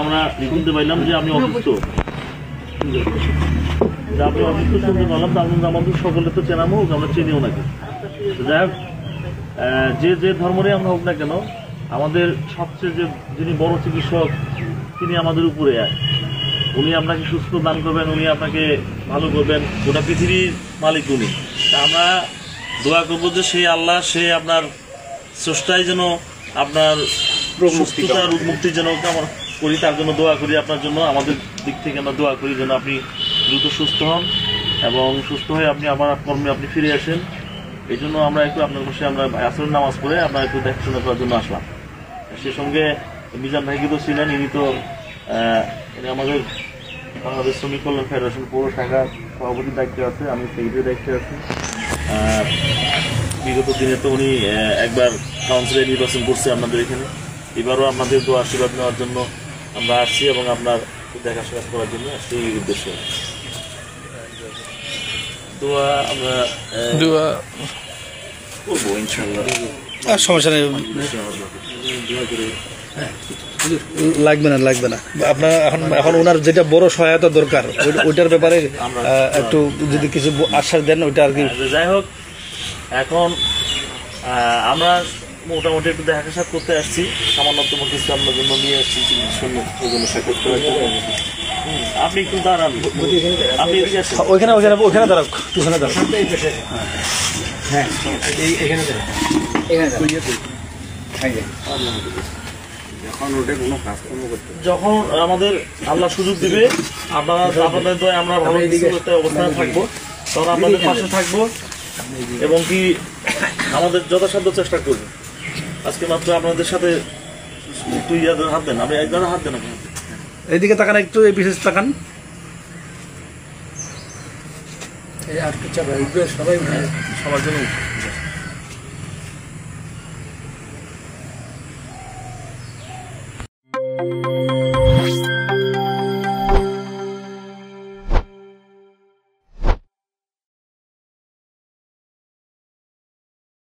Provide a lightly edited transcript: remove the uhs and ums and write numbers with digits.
আমরা শুনতে পাইলাম যে আমি অসুস্থ, আপনি অসুস্থ শুনতে পারলাম, তার মধ্যে আমাদের সকলে তো চেনামো, আমরা চিনিও নাকি। যাই হোক, যে ধর্মেরই আমরা হোক না কেন, আমাদের সবচেয়ে যিনি বড় চিকিৎসক তিনি আমাদের উপরে, উনি আপনাকে সুস্থ দান করবেন, উনি আপনাকে ভালো করবেন, গোটা পৃথিবীর মালিক উনি। তা আমরা দোয়া করবো যে সেই আল্লাহ, সে আপনার স্রষ্টাই যেন আপনার সুস্থতার মুক্তির জন্য আমরা করি, তার জন্য দোয়া করি আপনার জন্য, আমাদের দিক থেকে আমরা দোয়া করি যেন আপনি দ্রুত সুস্থ হন এবং সুস্থ হয়ে আপনি আবার কর্মে আপনি ফিরে আসেন। এই জন্য আমরা একটু আপনার বসে আমরা আসরের নামাজ পড়ে আমরা একটু দেখাশোনা করার জন্য আসলাম। সে সঙ্গে মিজান ভাইকে তো ছিলেন, ইনি তো আমাদের বাংলাদেশ শ্রমিক কল্যাণ ফেডারেশন পৌর শাখার সভাপতির দায়িত্বে আছে, আমি সেক্রেটারির দায়িত্বে আছি। বিগত দিনে তো উনি একবার কাউন্সিলে নির্বাচন করছে আপনাদের এখানে, এবারও আপনাদের দোয়া আশীর্বাদ নেওয়ার জন্য আমরা আসছি এবং আপনার দেখাশোনা করার জন্য সেই উদ্দেশ্য। দোয়া আমরা দোয়া করবো ইনশাআল্লাহ, সমস্যা নেই, লাগবে না আপনার এখন ওনার যেটা বড় সহায়তা দরকার ওইটার ব্যাপারে একটু যদি কিছু আশ্বাস দেন ওইটা আর কি। যাই হোক, এখন আমরা মোটামুটি একটু দেখা সাক্ষাৎ করতে আসছি, সামান্যতম কিছু আপনার জন্য নিয়ে আসছি জন্য সাক্ষাৎ করার জন্য। আপনি একটু দাঁড়ান, আপনি ওইখানে দাঁড়ান, ওখানে দাঁড়ান, হ্যাঁ এখানে যখন আমাদের আল্লাহ সুযোগ দিবে, আপনাদের দোয়ায় আমরা ভালো একটা অবস্থানে থাকবো, তখন আপনাদের পাশে থাকবো এবং কি আমাদের যথাসাধ্য চেষ্টা করবো। আজকে মাত্র আপনাদের সাথে তুই হাত দেন, আপনি একবার হাত দেন, এইদিকে তাকান, একটু এই বিশেষ তাকান, সবাই সবার জন্য।